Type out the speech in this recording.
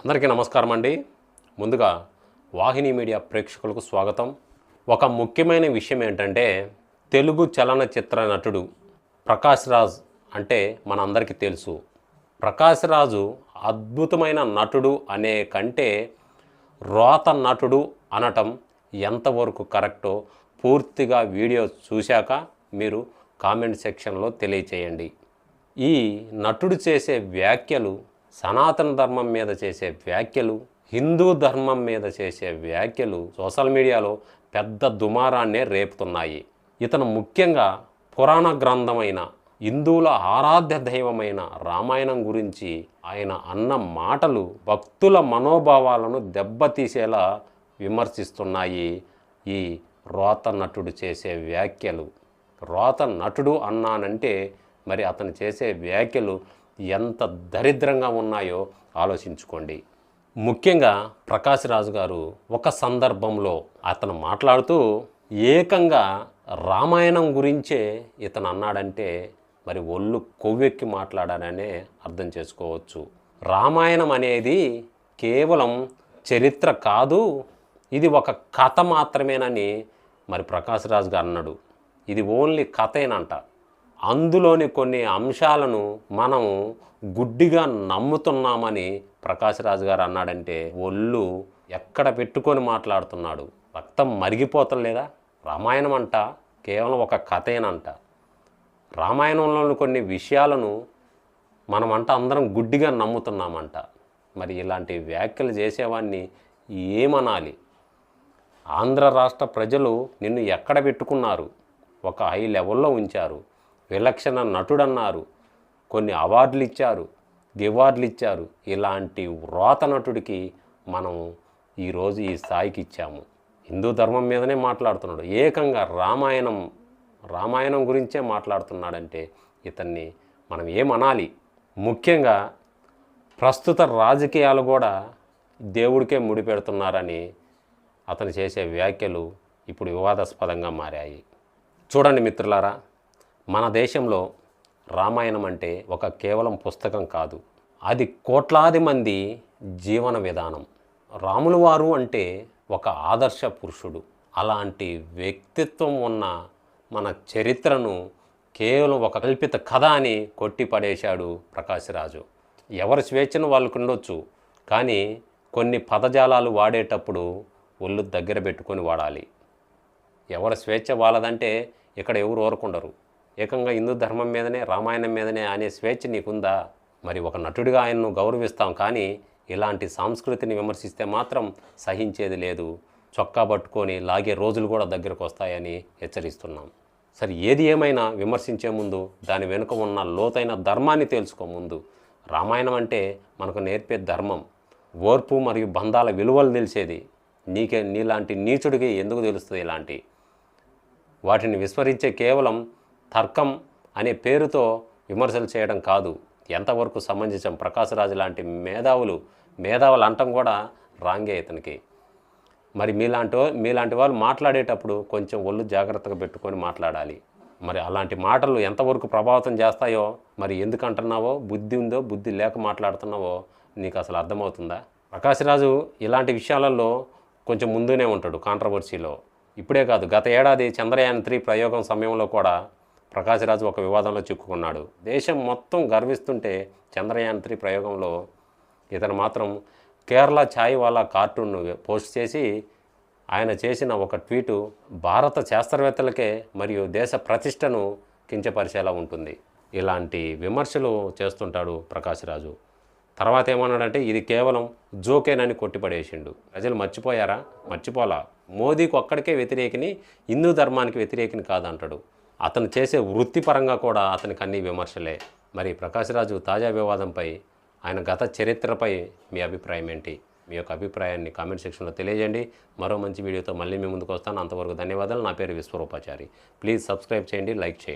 అందరికీ నమస్కారం అండి. ముందుగా వాహిని మీడియా ప్రేక్షకులకు స్వాగతం. ఒక ముఖ్యమైన విషయం ఏంటంటే, తెలుగు చలనచిత్ర నటుడు ప్రకాష్ రాజ్ అంటే మనందరికీ తెలుసు. ప్రకాష్ రాజు అద్భుతమైన నటుడు అనే కంటే రోత నటుడు అనటం ఎంతవరకు కరెక్టో పూర్తిగా వీడియో చూశాక మీరు కామెంట్ సెక్షన్లో తెలియచేయండి. ఈ నటుడు చేసే వ్యాఖ్యలు, సనాతన ధర్మం మీద చేసే వ్యాఖ్యలు, హిందూ ధర్మం మీద చేసే వ్యాఖ్యలు సోషల్ మీడియాలో పెద్ద దుమారాన్నే రేపుతున్నాయి. ఇతను ముఖ్యంగా పురాణ గ్రంథమైన హిందువుల ఆరాధ్య దైవమైన రామాయణం గురించి ఆయన అన్న మాటలు భక్తుల మనోభావాలను దెబ్బతీసేలా విమర్శిస్తున్నాయి ఈ రోత నటుడు చేసే వ్యాఖ్యలు. రోత నటుడు అన్నానంటే మరి అతను చేసే వ్యాఖ్యలు ఎంత దరిద్రంగా ఉన్నాయో ఆలోచించుకోండి. ముఖ్యంగా ప్రకాష్ రాజు గారు ఒక సందర్భంలో అతను మాట్లాడుతూ ఏకంగా రామాయణం గురించే ఇతను అన్నాడంటే మరి ఒళ్ళు కొవ్వెక్కి మాట్లాడాననే అర్థం చేసుకోవచ్చు. రామాయణం అనేది కేవలం చరిత్ర కాదు, ఇది ఒక కథ మాత్రమేనని మరి ప్రకాష్ రాజు గారు అన్నాడు. ఇది ఓన్లీ కథేనంట. అందులోని కొన్ని అంశాలను మనం గుడ్డిగా నమ్ముతున్నామని ప్రకాష్ రాజు గారు అన్నాడంటే ఒళ్ళు ఎక్కడ పెట్టుకొని మాట్లాడుతున్నాడు. రక్తం మరిగిపోతలేదా? రామాయణం అంట కేవలం ఒక కథేనంట. రామాయణంలోని కొన్ని విషయాలను మనమంట అందరం గుడ్డిగా నమ్ముతున్నామంట. మరి ఇలాంటి వ్యాఖ్యలు చేసేవాడిని ఏమనాలి? ఆంధ్ర రాష్ట్ర ప్రజలు నిన్ను ఎక్కడ పెట్టుకున్నారు? ఒక హై లెవెల్లో ఉంచారు, విలక్షణ నటుడన్నారు, కొన్ని అవార్డులు ఇచ్చారు, గివార్డులు ఇచ్చారు. ఇలాంటి రోత నటుడికి మనం ఈరోజు ఈ స్థాయికి ఇచ్చాము. హిందూ ధర్మం మీదనే మాట్లాడుతున్నాడు, ఏకంగా రామాయణం గురించే మాట్లాడుతున్నాడంటే ఇతన్ని మనం ఏమనాలి? ముఖ్యంగా ప్రస్తుత రాజకీయాలు కూడా దేవుడికే ముడిపెడుతున్నారని అతను చేసే వ్యాఖ్యలు ఇప్పుడు వివాదాస్పదంగా మారాయి. చూడండి మిత్రులారా, మన దేశంలో రామాయణం అంటే ఒక కేవలం పుస్తకం కాదు, అది కోట్లాది మంది జీవన విధానం. రాములు వారు అంటే ఒక ఆదర్శ పురుషుడు. అలాంటి వ్యక్తిత్వం ఉన్న మన చరిత్రను కేవలం ఒక కల్పిత కథ అని కొట్టిపడేశాడు ప్రకాష్ రాజు. ఎవరి స్వేచ్ఛను వాళ్ళకు ఉండొచ్చు, కానీ కొన్ని పదజాలాలు వాడేటప్పుడు ఒళ్ళు దగ్గర పెట్టుకొని వాడాలి. ఎవరి స్వేచ్ఛ వాళ్ళదంటే ఇక్కడ ఎవరు ఊరకుండరు. ఏకంగా హిందూ ధర్మం మీదనే, రామాయణం మీదనే అనే స్వేచ్ఛ నీకుందా? మరి ఒక నటుడిగా ఆయన్ను గౌరవిస్తాం, కానీ ఇలాంటి సంస్కృతిని విమర్శిస్తే మాత్రం సహించేది లేదు. చొక్కా పట్టుకొని లాగే రోజులు కూడా దగ్గరకు వస్తాయని హెచ్చరిస్తున్నాం. సరే, ఏది ఏమైనా విమర్శించే ముందు దాని వెనుక ఉన్న లోతైన ధర్మాన్ని తెలుసుకో ముందు. రామాయణం అంటే మనకు నేర్పే ధర్మం, ఓర్పు మరియు బంధాల విలువలు తెలిసేది. నీలాంటి నీచుడికి ఎందుకు తెలుస్తుంది ఇలాంటి వాటిని విస్మరించే కేవలం తర్కం అనే పేరుతో విమర్శలు చేయడం కాదు. ఎంతవరకు సమంజసం? ప్రకాష్ రాజు లాంటి మేధావులు అంటం కూడా రాంగే ఇతనికి. మరి మీలాంటి వాళ్ళు మాట్లాడేటప్పుడు కొంచెం ఒళ్ళు జాగ్రత్తగా పెట్టుకొని మాట్లాడాలి. మరి అలాంటి మాటలు ఎంతవరకు ప్రభావితం చేస్తాయో మరి ఎందుకు అంటున్నావో, బుద్ధి ఉందో బుద్ధి లేక మాట్లాడుతున్నావో నీకు అసలు అర్థమవుతుందా? ప్రకాష్ రాజు ఇలాంటి విషయాలలో కొంచెం ముందునే ఉంటాడు కాంట్రవర్సీలో. ఇప్పుడే కాదు, గత ఏడాది చంద్రయాన్ 3 ప్రయోగం సమయంలో కూడా ప్రకాష్ రాజు ఒక వివాదంలో చిక్కుకున్నాడు. దేశం మొత్తం గర్విస్తుంటే చంద్రయాన్ 3 ప్రయోగంలో ఇతను మాత్రం కేరళ ఛాయ్ వాలా కార్టూన్ను పోస్ట్ చేసి ఆయన చేసిన ఒక ట్వీటు భారత శాస్త్రవేత్తలకే మరియు దేశ ప్రతిష్టను కించపరిచేలా ఉంటుంది. ఇలాంటి విమర్శలు చేస్తుంటాడు ప్రకాష్ రాజు. తర్వాత ఏమన్నాడంటే ఇది కేవలం జోకేనని కొట్టిపడేసిండు. ప్రజలు మర్చిపోయారా? మర్చిపోలా. మోదీకి ఒక్కడికే వ్యతిరేకిని, హిందూ ధర్మానికి వ్యతిరేకిని కాదంటాడు. అతను చేసే వృత్తిపరంగా కూడా అతనికి అన్ని విమర్శలే. మరి ప్రకాష్ రాజు తాజా వివాదంపై, ఆయన గత చరిత్రపై మీ అభిప్రాయం ఏంటి? మీ యొక్క అభిప్రాయాన్ని కామెంట్ సెక్షన్లో తెలియజేయండి. మరో మంచి వీడియోతో మళ్ళీ మీ ముందుకు వస్తాను. అంతవరకు ధన్యవాదాలు. నా పేరు విశ్వరూపాచారి. ప్లీజ్ సబ్స్క్రైబ్ చేయండి, లైక్ చేయండి.